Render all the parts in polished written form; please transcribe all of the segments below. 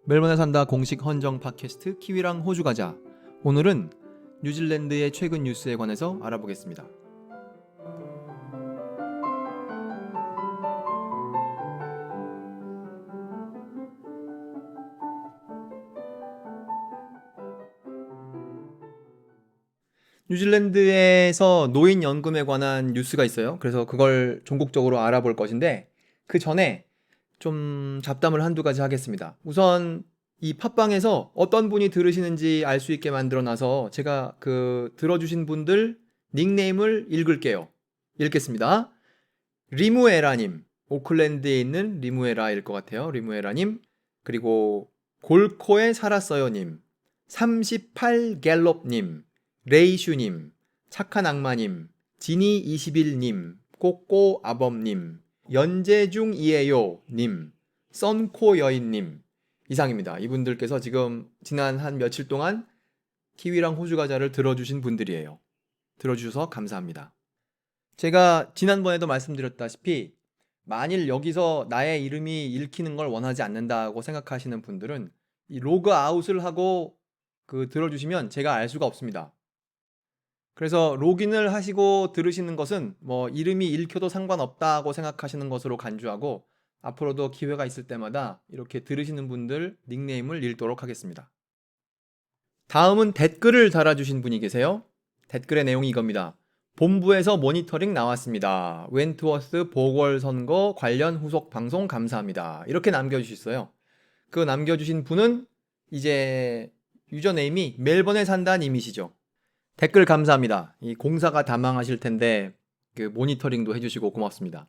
멜번에 산다 공식 헌정 팟캐스트 키위랑 호주 가자. 오늘은 뉴질랜드의 최근 뉴스에 관해서 알아보겠습니다. 뉴질랜드에서 노인연금에 관한 뉴스가 있어요. 그래서 그걸 종국적으로 알아볼 것인데 그 전에 좀 잡담을 한두 가지 하겠습니다. 우선 이 팟빵에서 어떤 분이 들으시는지 알 수 있게 만들어놔서 제가 들어주신 분들 닉네임을 읽겠습니다. 리무에라님, 오클랜드에 있는 리무에라일 것 같아요. 리무에라님, 그리고 골코에 살았어요님, 38갤럽님, 레이슈님, 착한 악마님, 지니21님, 꼬꼬아범님, 연재중이에요님, 썬코여인님 이상입니다. 이분들께서 지금 지난 한 며칠 동안 키위랑 호주 과자를 들어주신 분들이에요. 들어주셔서 감사합니다. 제가 지난번에도 말씀드렸다시피 만일 여기서 나의 이름이 읽히는 걸 원하지 않는다고 생각하시는 분들은 이 로그 아웃을 하고 들어주시면 제가 알 수가 없습니다. 그래서 로그인을 하시고 들으시는 것은 뭐 이름이 읽혀도 상관없다고 생각하시는 것으로 간주하고 앞으로도 기회가 있을 때마다 이렇게 들으시는 분들 닉네임을 읽도록 하겠습니다. 다음은 댓글을 달아주신 분이 계세요. 댓글의 내용이 이겁니다. 본부에서 모니터링 나왔습니다. 웬트워스 보궐선거 관련 후속 방송 감사합니다. 이렇게 남겨주셨어요. 그 남겨주신 분은 이제 유저네임이 멜번에 산다 님이시죠. 댓글 감사합니다. 이 공사가 다망하실 텐데 모니터링도 해주시고 고맙습니다.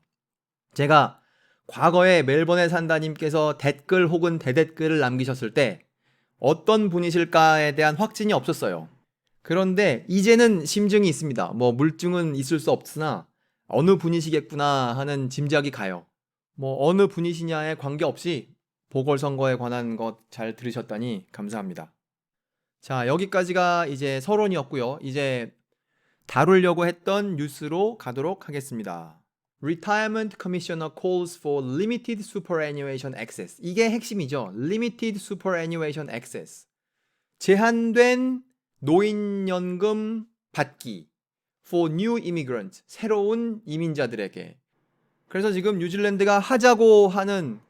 제가 과거에 멜번에 산다님께서 댓글 혹은 대댓글을 남기셨을 때 어떤 분이실까에 대한 확진이 없었어요. 그런데 이제는 심증이 있습니다. 뭐 물증은 있을 수 없으나 어느 분이시겠구나 하는 짐작이 가요. 뭐 어느 분이시냐에 관계없이 보궐선거에 관한 것 잘 들으셨다니 감사합니다. 자, 여기까지가 이제 서론이었고요. 이제 다루려고 했던 뉴스로 가도록 하겠습니다. Retirement Commissioner calls for limited superannuation access. 이게 핵심이죠. Limited superannuation access. 제한된 노인연금 받기 for new immigrants. 새로운 이민자들에게. 그래서 지금 뉴질랜드가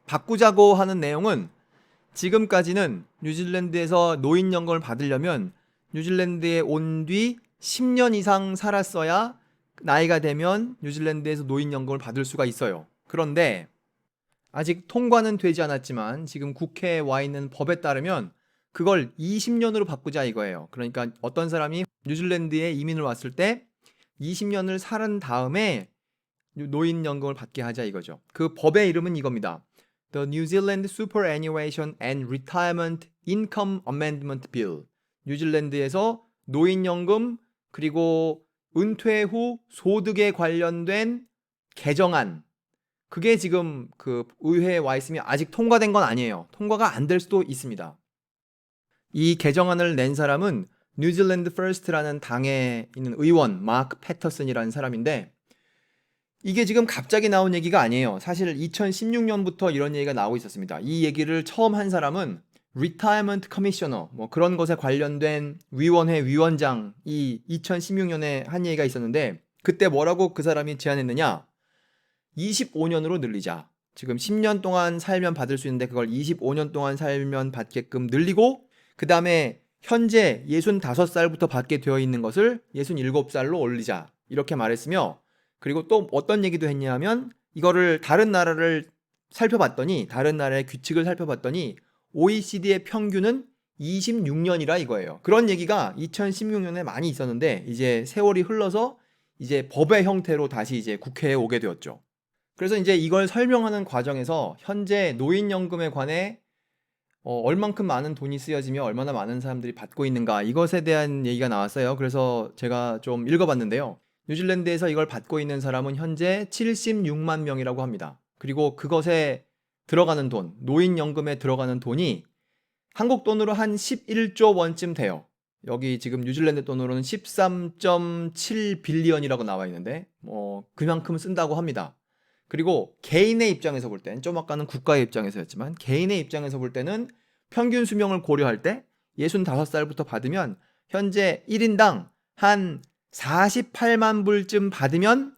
바꾸자고 하는 내용은 지금까지는 뉴질랜드에서 노인연금을 받으려면 뉴질랜드에 온 뒤 10년 이상 살았어야 나이가 되면 뉴질랜드에서 노인연금을 받을 수가 있어요. 그런데 아직 통과는 되지 않았지만 지금 국회에 와 있는 법에 따르면 그걸 20년으로 바꾸자 이거예요. 그러니까 어떤 사람이 뉴질랜드에 이민을 왔을 때 20년을 살은 다음에 노인연금을 받게 하자 이거죠. 그 법의 이름은 이겁니다. The New Zealand Superannuation and Retirement Income Amendment Bill. 뉴질랜드에서 노인연금 그리고 은퇴 후 소득에 관련된 개정안. 그게 지금 의회에 와 있으면 아직 통과된 건 아니에요. 통과가 안 될 수도 있습니다. 이 개정안을 낸 사람은 뉴질랜드 퍼스트라는 당에 있는 의원 마크 패터슨이라는 사람인데 이게 지금 갑자기 나온 얘기가 아니에요. 사실 2016년부터 이런 얘기가 나오고 있었습니다. 이 얘기를 처음 한 사람은 Retirement Commissioner, 뭐 그런 것에 관련된 위원회 위원장이 2016년에 한 얘기가 있었는데 그때 뭐라고 그 사람이 제안했느냐? 25년으로 늘리자. 지금 10년 동안 살면 받을 수 있는데 그걸 25년 동안 살면 받게끔 늘리고 그 다음에 현재 65살부터 받게 되어 있는 것을 67살로 올리자. 이렇게 말했으며 그리고 또 어떤 얘기도 했냐면 이거를 다른 나라의 규칙을 살펴봤더니 OECD의 평균은 26년이라 이거예요. 그런 얘기가 2016년에 많이 있었는데 이제 세월이 흘러서 이제 법의 형태로 다시 이제 국회에 오게 되었죠. 그래서 이제 이걸 설명하는 과정에서 현재 노인연금에 관해 얼만큼 많은 돈이 쓰여지며 얼마나 많은 사람들이 받고 있는가 이것에 대한 얘기가 나왔어요. 그래서 제가 좀 읽어봤는데요. 뉴질랜드에서 이걸 받고 있는 사람은 현재 76만 명이라고 합니다. 그리고 그것에 들어가는 돈, 노인연금에 들어가는 돈이 한국 돈으로 한 11조 원쯤 돼요. 여기 지금 뉴질랜드 돈으로는 13.7 빌리언이라고 나와 있는데 그만큼 쓴다고 합니다. 그리고 개인의 입장에서 볼 땐 좀 아까는 국가의 입장에서였지만 개인의 입장에서 볼 때는 평균 수명을 고려할 때 65살부터 받으면 현재 1인당 한 48만 불쯤 받으면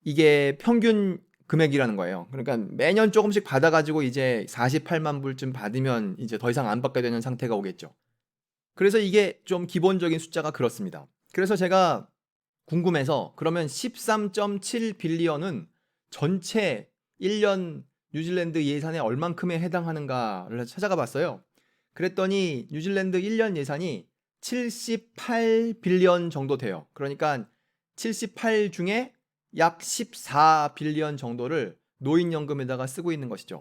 이게 평균 금액이라는 거예요. 그러니까 매년 조금씩 받아가지고 이제 48만 불쯤 받으면 이제 더 이상 안 받게 되는 상태가 오겠죠. 그래서 이게 좀 기본적인 숫자가 그렇습니다. 그래서 제가 궁금해서 그러면 13.7 빌리언은 전체 1년 뉴질랜드 예산에 얼만큼에 해당하는가를 찾아가 봤어요. 그랬더니 뉴질랜드 1년 예산이 78 빌리언 정도 돼요. 그러니까 78 중에 약 14 빌리언 정도를 노인연금에다가 쓰고 있는 것이죠.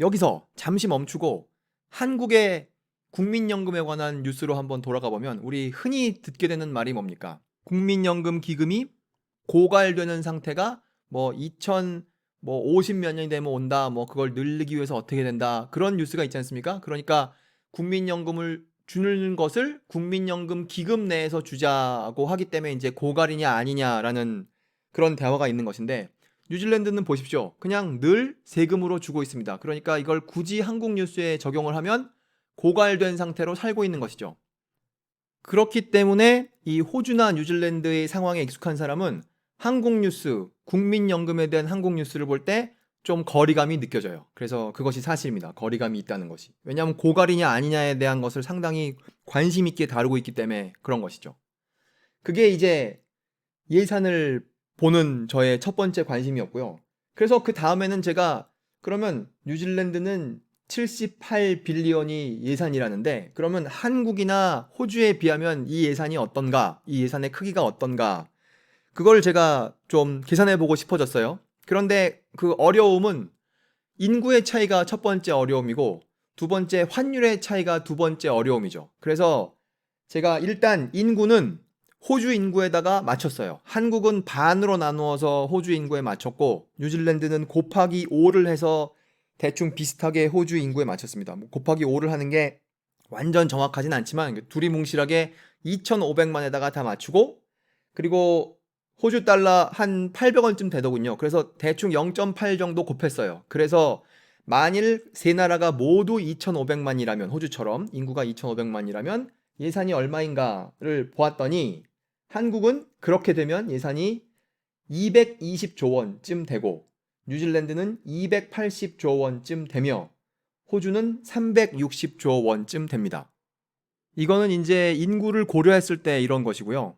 여기서 잠시 멈추고 한국의 국민연금에 관한 뉴스로 한번 돌아가 보면 우리 흔히 듣게 되는 말이 뭡니까? 국민연금 기금이 고갈되는 상태가 뭐 2050 몇 년이 되면 온다. 뭐 그걸 늘리기 위해서 어떻게 된다. 그런 뉴스가 있지 않습니까? 그러니까 국민연금을 주는 것을 국민연금 기금 내에서 주자고 하기 때문에 이제 고갈이냐 아니냐라는 그런 대화가 있는 것인데 뉴질랜드는 보십시오. 그냥 늘 세금으로 주고 있습니다. 그러니까 이걸 굳이 한국 뉴스에 적용을 하면 고갈된 상태로 살고 있는 것이죠. 그렇기 때문에 이 호주나 뉴질랜드의 상황에 익숙한 사람은 한국 뉴스, 국민연금에 대한 한국 뉴스를 볼 때 좀 거리감이 느껴져요. 그래서 그것이 사실입니다. 거리감이 있다는 것이. 왜냐하면 고갈이냐 아니냐에 대한 것을 상당히 관심 있게 다루고 있기 때문에 그런 것이죠. 그게 이제 예산을 보는 저의 첫 번째 관심이었고요. 그래서 그 다음에는 제가 그러면 뉴질랜드는 78 빌리언이 예산이라는데 그러면 한국이나 호주에 비하면 이 예산이 어떤가? 이 예산의 크기가 어떤가? 그걸 제가 좀 계산해 보고 싶어졌어요. 그런데 그 어려움은 인구의 차이가 첫 번째 어려움이고 두 번째 환율의 차이가 두 번째 어려움이죠. 그래서 제가 일단 인구는 호주 인구에다가 맞췄어요. 한국은 반으로 나누어서 호주 인구에 맞췄고 뉴질랜드는 곱하기 5를 해서 대충 비슷하게 호주 인구에 맞췄습니다. 곱하기 5를 하는 게 완전 정확하진 않지만 둘이 뭉실하게 2,500만에다가 다 맞추고 그리고 호주 달러 한 800원쯤 되더군요. 그래서 대충 0.8 정도 곱했어요. 그래서 만일 세 나라가 모두 2,500만이라면 호주처럼 인구가 2,500만이라면 예산이 얼마인가를 보았더니 한국은 그렇게 되면 예산이 220조 원쯤 되고 뉴질랜드는 280조 원쯤 되며 호주는 360조 원쯤 됩니다. 이거는 이제 인구를 고려했을 때 이런 것이고요.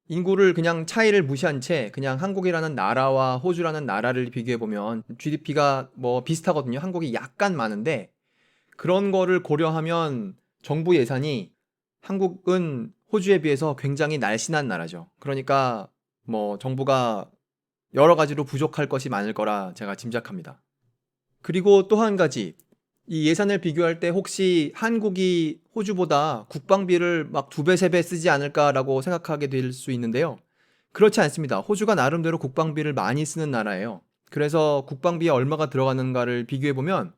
인구를 그냥 차이를 무시한 채 그냥 한국이라는 나라와 호주라는 나라를 비교해 보면 GDP가 뭐 비슷하거든요. 한국이 약간 많은데 그런 거를 고려하면 정부 예산이 한국은 호주에 비해서 굉장히 날씬한 나라죠. 그러니까 뭐 정부가 여러 가지로 부족할 것이 많을 거라 제가 짐작합니다. 그리고 또 한 가지, 이 예산을 비교할 때 혹시 한국이 호주보다 국방비를 막 두 배, 세 배 쓰지 않을까라고 생각하게 될 수 있는데요. 그렇지 않습니다. 호주가 나름대로 국방비를 많이 쓰는 나라예요. 그래서 국방비에 얼마가 들어가는가를 비교해보면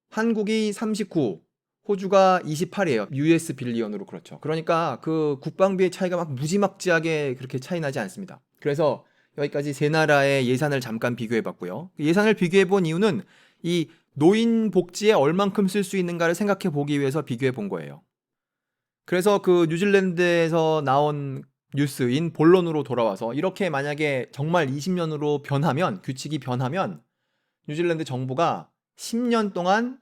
한국이 39, 호주가 28이에요. US 빌리언으로 그렇죠. 그러니까 그 국방비의 차이가 막 무지막지하게 그렇게 차이 나지 않습니다. 그래서 여기까지 세 나라의 예산을 잠깐 비교해봤고요. 예산을 비교해본 이유는 이 노인 복지에 얼만큼 쓸 수 있는가를 생각해 보기 위해서 비교해 본 거예요. 그래서 그 뉴질랜드에서 나온 뉴스인 본론으로 돌아와서 이렇게 만약에 정말 20년으로 변하면, 규칙이 변하면 뉴질랜드 정부가 10년 동안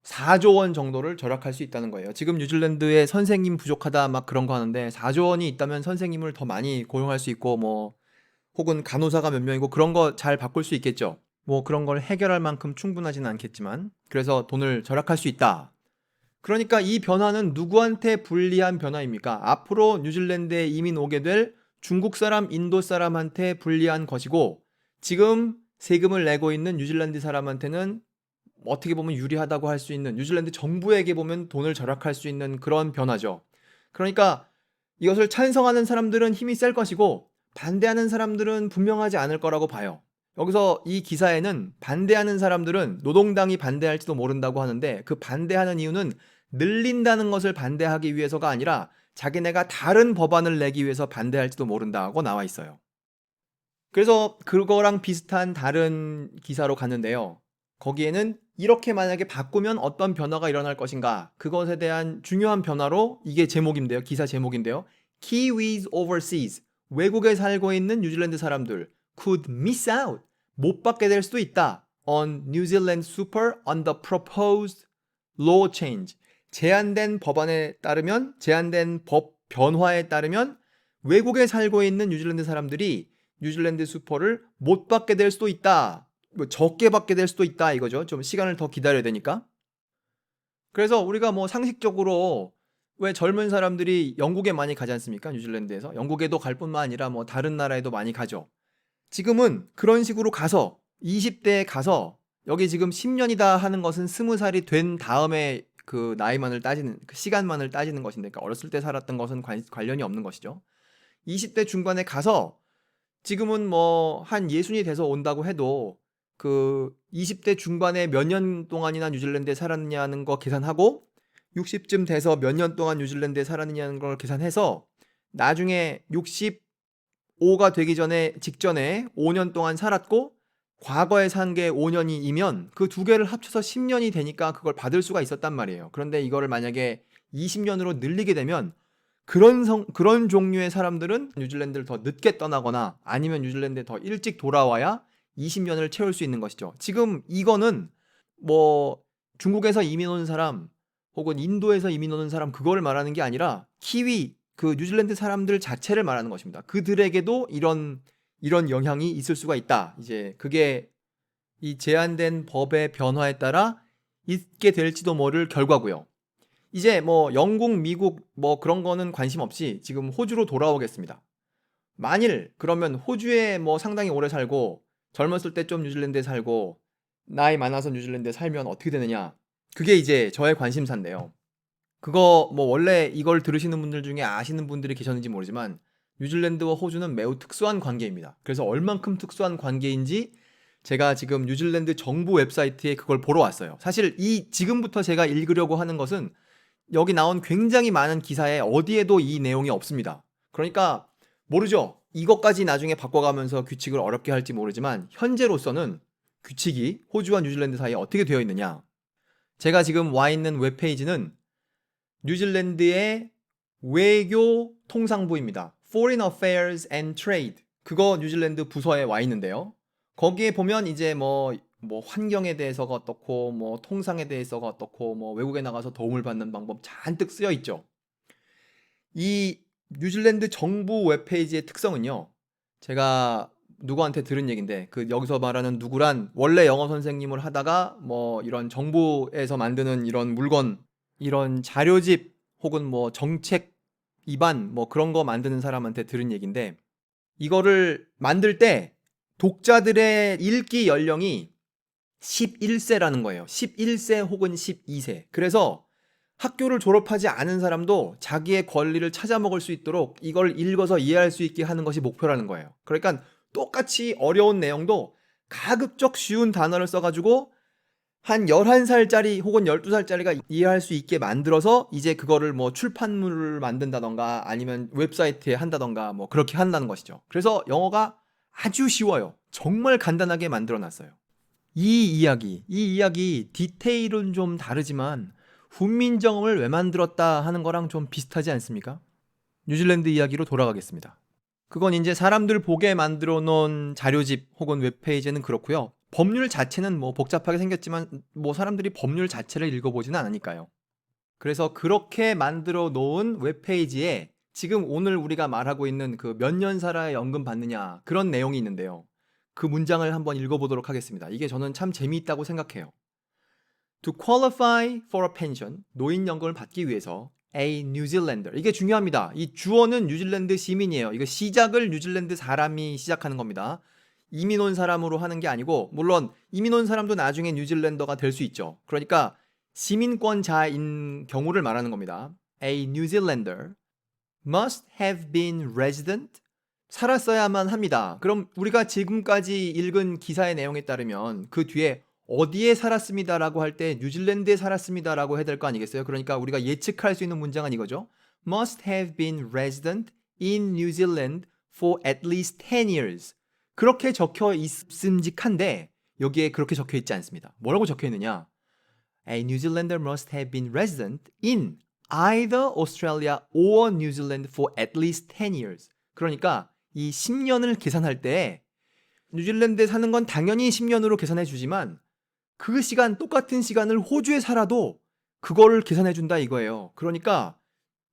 4조 원 정도를 절약할 수 있다는 거예요. 지금 뉴질랜드에 선생님 부족하다 막 그런 거 하는데 4조 원이 있다면 선생님을 더 많이 고용할 수 있고 뭐 혹은 간호사가 몇 명이고 그런 거 잘 바꿀 수 있겠죠. 뭐 그런 걸 해결할 만큼 충분하지는 않겠지만 그래서 돈을 절약할 수 있다. 그러니까 이 변화는 누구한테 불리한 변화입니까? 앞으로 뉴질랜드에 이민 오게 될 중국 사람, 인도 사람한테 불리한 것이고 지금 세금을 내고 있는 뉴질랜드 사람한테는 어떻게 보면 유리하다고 할 수 있는 뉴질랜드 정부에게 보면 돈을 절약할 수 있는 그런 변화죠. 그러니까 이것을 찬성하는 사람들은 힘이 셀 것이고 반대하는 사람들은 분명하지 않을 거라고 봐요. 여기서 이 기사에는 반대하는 사람들은 노동당이 반대할지도 모른다고 하는데 그 반대하는 이유는 늘린다는 것을 반대하기 위해서가 아니라 자기네가 다른 법안을 내기 위해서 반대할지도 모른다고 나와 있어요. 그래서 그거랑 비슷한 다른 기사로 갔는데요. 거기에는 이렇게 만약에 바꾸면 어떤 변화가 일어날 것인가, 그것에 대한 중요한 변화로, 이게 제목인데요. 기사 제목인데요. Kiwis overseas, 외국에 살고 있는 뉴질랜드 사람들 could miss out, 못 받게 될 수도 있다. on New Zealand super on the proposed law change. 제안된 법안에 따르면, 제안된 법 변화에 따르면 외국에 살고 있는 뉴질랜드 사람들이 뉴질랜드 슈퍼를 못 받게 될 수도 있다. 뭐 적게 받게 될 수도 있다 이거죠. 좀 시간을 더 기다려야 되니까. 그래서 우리가 뭐 상식적으로 왜 젊은 사람들이 영국에 많이 가지 않습니까? 뉴질랜드에서. 영국에도 갈 뿐만 아니라 뭐 다른 나라에도 많이 가죠. 지금은 그런 식으로 가서 20대에 가서 여기 지금 10년이다 하는 것은 20살이 된 다음에 그 나이만을 따지는, 그 시간만을 따지는 것인데, 그러니까 어렸을 때 살았던 것은 관련이 없는 것이죠. 20대 중반에 가서 지금은 뭐 한 예순이 돼서 온다고 해도 그 20대 중반에 몇 년 동안이나 뉴질랜드에 살았느냐는 거 계산하고 60쯤 돼서 몇 년 동안 뉴질랜드에 살았느냐는 걸 계산해서 나중에 65가 되기 전에 직전에 5년 동안 살았고 과거에 산 게 5년이면 그 두 개를 합쳐서 10년이 되니까 그걸 받을 수가 있었단 말이에요. 그런데 이거를 만약에 20년으로 늘리게 되면 그런 종류의 사람들은 뉴질랜드를 더 늦게 떠나거나 아니면 뉴질랜드에 더 일찍 돌아와야 20년을 채울 수 있는 것이죠. 지금 이거는 뭐 중국에서 이민 온 사람 혹은 인도에서 이민 오는 사람 그거를 말하는 게 아니라 키위, 그 뉴질랜드 사람들 자체를 말하는 것입니다. 그들에게도 이런 영향이 있을 수가 있다. 이제 그게 이 제안된 법의 변화에 따라 있게 될지도 모를 결과고요. 이제 뭐 영국, 미국 뭐 그런 거는 관심 없이 지금 호주로 돌아오겠습니다. 만일 그러면 호주에 뭐 상당히 오래 살고 젊었을 때 좀 뉴질랜드에 살고 나이 많아서 뉴질랜드에 살면 어떻게 되느냐? 그게 이제 저의 관심사인데요. 그거 뭐 원래 이걸 들으시는 분들 중에 아시는 분들이 계셨는지 모르지만 뉴질랜드와 호주는 매우 특수한 관계입니다. 그래서 얼만큼 특수한 관계인지 제가 지금 뉴질랜드 정부 웹사이트에 그걸 보러 왔어요. 사실 이 지금부터 제가 읽으려고 하는 것은 여기 나온 굉장히 많은 기사에 어디에도 이 내용이 없습니다. 그러니까 모르죠. 이것까지 나중에 바꿔가면서 규칙을 어렵게 할지 모르지만 현재로서는 규칙이 호주와 뉴질랜드 사이에 어떻게 되어 있느냐. 제가 지금 와 있는 웹페이지는 뉴질랜드의 외교 통상부입니다. Foreign Affairs and Trade. 그거 뉴질랜드 부서에 와 있는데요. 거기에 보면 이제 뭐 환경에 대해서가 어떻고 뭐 통상에 대해서가 어떻고 뭐 외국에 나가서 도움을 받는 방법 잔뜩 쓰여 있죠. 이 뉴질랜드 정부 웹페이지의 특성은요. 제가 누구한테 들은 얘기인데 그 여기서 말하는 누구란 원래 영어 선생님을 하다가 뭐 이런 정부에서 만드는 이런 물건, 이런 자료집 혹은 뭐 정책 입안 뭐 그런 거 만드는 사람한테 들은 얘기인데 이거를 만들 때 독자들의 읽기 연령이 11세라는 거예요. 11세 혹은 12세. 그래서 학교를 졸업하지 않은 사람도 자기의 권리를 찾아먹을 수 있도록 이걸 읽어서 이해할 수 있게 하는 것이 목표라는 거예요. 그러니까 똑같이 어려운 내용도 가급적 쉬운 단어를 써가지고 한 11살짜리 혹은 12살짜리가 이해할 수 있게 만들어서 이제 그거를 뭐 출판물을 만든다던가 아니면 웹사이트에 한다던가 뭐 그렇게 한다는 것이죠. 그래서 영어가 아주 쉬워요. 정말 간단하게 만들어 놨어요. 이 이야기 디테일은 좀 다르지만 훈민정음을 왜 만들었다 하는 거랑 좀 비슷하지 않습니까? 뉴질랜드 이야기로 돌아가겠습니다. 그건 이제 사람들 보게 만들어 놓은 자료집 혹은 웹페이지는 그렇고요. 법률 자체는 뭐 복잡하게 생겼지만 뭐 사람들이 법률 자체를 읽어보지는 않으니까요. 그래서 그렇게 만들어 놓은 웹페이지에 지금 오늘 우리가 말하고 있는 그 몇 년 살아야 연금 받느냐 그런 내용이 있는데요. 그 문장을 한번 읽어보도록 하겠습니다. 이게 저는 참 재미있다고 생각해요. To qualify for a pension, 노인연금을 받기 위해서 a New Zealander. 이게 중요합니다. 이 주어는 뉴질랜드 시민이에요. 이거 시작을 뉴질랜드 사람이 시작하는 겁니다. 이민 온 사람으로 하는 게 아니고 물론 이민 온 사람도 나중에 뉴질랜더가 될 수 있죠. 그러니까 시민권자인 경우를 말하는 겁니다. A New Zealander must have been resident. 살았어야만 합니다. 그럼 우리가 지금까지 읽은 기사의 내용에 따르면 그 뒤에 어디에 살았습니다라고 할 때 뉴질랜드에 살았습니다라고 해야 될 거 아니겠어요? 그러니까 우리가 예측할 수 있는 문장은 이거죠. Must have been resident in New Zealand for at least 10 years. 그렇게 적혀 있음직한데 여기에 그렇게 적혀 있지 않습니다. 뭐라고 적혀 있느냐? A New Zealander must have been resident in either Australia or New Zealand for at least 10 years. 그러니까 이 10년을 계산할 때 뉴질랜드에 사는 건 당연히 10년으로 계산해 주지만 그 시간, 똑같은 시간을 호주에 살아도 그거를 계산해 준다 이거예요. 그러니까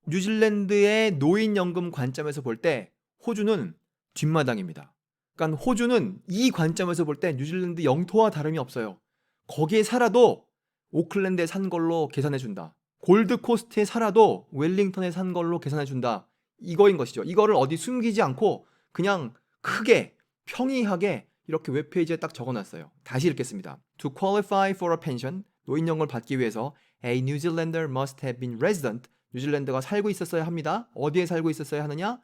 뉴질랜드의 노인연금 관점에서 볼 때 호주는 뒷마당입니다. 그러니까 호주는 이 관점에서 볼 때 뉴질랜드 영토와 다름이 없어요. 거기에 살아도 오클랜드에 산 걸로 계산해 준다. 골드코스트에 살아도 웰링턴에 산 걸로 계산해 준다. 이거인 것이죠. 이거를 어디 숨기지 않고 그냥 크게 평이하게 이렇게 웹페이지에 딱 적어놨어요. 다시 읽겠습니다. To qualify for a pension, 노인연금을 받기 위해서 A New Zealander must have been resident, 뉴질랜드가 살고 있었어야 합니다. 어디에 살고 있었어야 하느냐?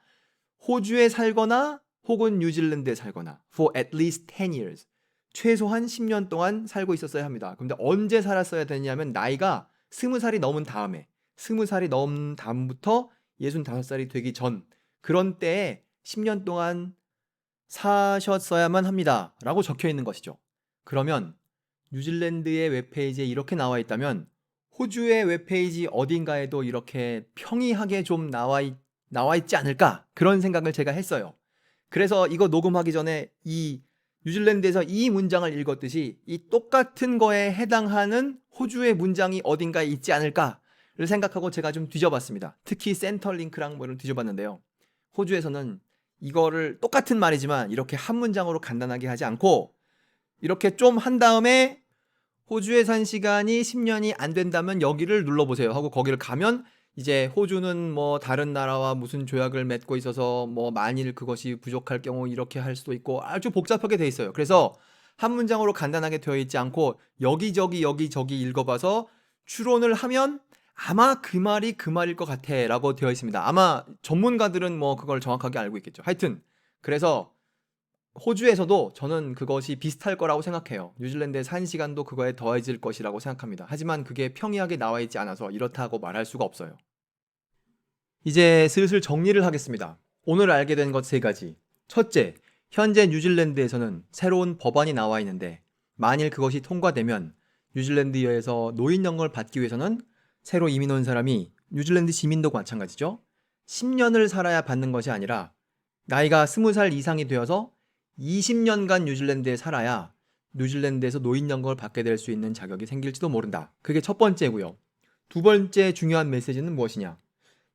호주에 살거나 혹은 뉴질랜드에 살거나 for at least 10 years, 최소한 10년 동안 살고 있었어야 합니다. 그런데 언제 살았어야 되냐면 나이가 20살이 넘은 다음에 20살이 넘은 다음부터 65살이 되기 전 그런 때에 10년 동안 사셨어야만 합니다. 라고 적혀 있는 것이죠. 그러면 뉴질랜드의 웹페이지에 이렇게 나와 있다면 호주의 웹페이지 어딘가에도 이렇게 평이하게 좀 나와 있지 않을까? 그런 생각을 제가 했어요. 그래서 이거 녹음하기 전에 이 뉴질랜드에서 이 문장을 읽었듯이 이 똑같은 거에 해당하는 호주의 문장이 어딘가에 있지 않을까를 생각하고 제가 좀 뒤져봤습니다. 특히 센터링크랑 뭐를 뒤져봤는데요. 호주에서는 이거를 똑같은 말이지만 이렇게 한 문장으로 간단하게 하지 않고 이렇게 좀 한 다음에 호주에 산 시간이 10년이 안 된다면 여기를 눌러보세요 하고 거기를 가면 이제 호주는 뭐 다른 나라와 무슨 조약을 맺고 있어서 뭐 만일 그것이 부족할 경우 이렇게 할 수도 있고 아주 복잡하게 돼 있어요. 그래서 한 문장으로 간단하게 되어 있지 않고 여기저기 읽어봐서 추론을 하면 아마 그 말이 그 말일 것 같아 라고 되어 있습니다. 아마 전문가들은 뭐 그걸 정확하게 알고 있겠죠. 하여튼 그래서 호주에서도 저는 그것이 비슷할 거라고 생각해요. 뉴질랜드에 산 시간도 그거에 더해질 것이라고 생각합니다. 하지만 그게 평이하게 나와 있지 않아서 이렇다고 말할 수가 없어요. 이제 슬슬 정리를 하겠습니다. 오늘 알게 된 것 3가지. 첫째, 현재 뉴질랜드에서는 새로운 법안이 나와 있는데 만일 그것이 통과되면 뉴질랜드에서 노인연금을 받기 위해서는 새로 이민 온 사람이 뉴질랜드 시민도 마찬가지죠. 10년을 살아야 받는 것이 아니라 나이가 20살 이상이 되어서 20년간 뉴질랜드에 살아야 뉴질랜드에서 노인연금을 받게 될 수 있는 자격이 생길지도 모른다. 그게 첫 번째고요. 두 번째 중요한 메시지는 무엇이냐?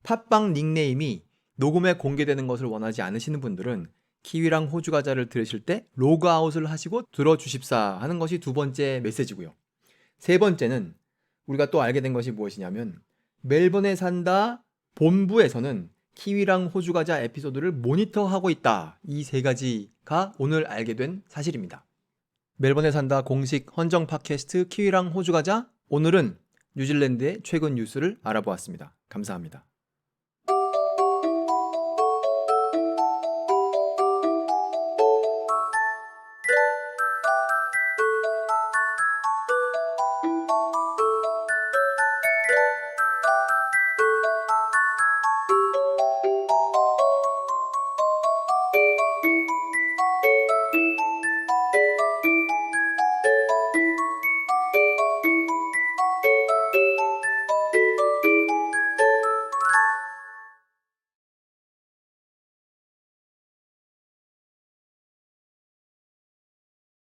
팟빵 닉네임이 녹음에 공개되는 것을 원하지 않으시는 분들은 키위랑 호주 과자를 들으실 때 로그아웃을 하시고 들어주십사 하는 것이 두 번째 메시지고요. 세 번째는 우리가 또 알게 된 것이 무엇이냐면 멜번에 산다 본부에서는 키위랑 호주 과자 에피소드를 모니터하고 있다. 이 3가지가 오늘 알게 된 사실입니다. 멜번에 산다 공식 헌정 팟캐스트 키위랑 호주 과자, 오늘은 뉴질랜드의 최근 뉴스를 알아보았습니다. 감사합니다.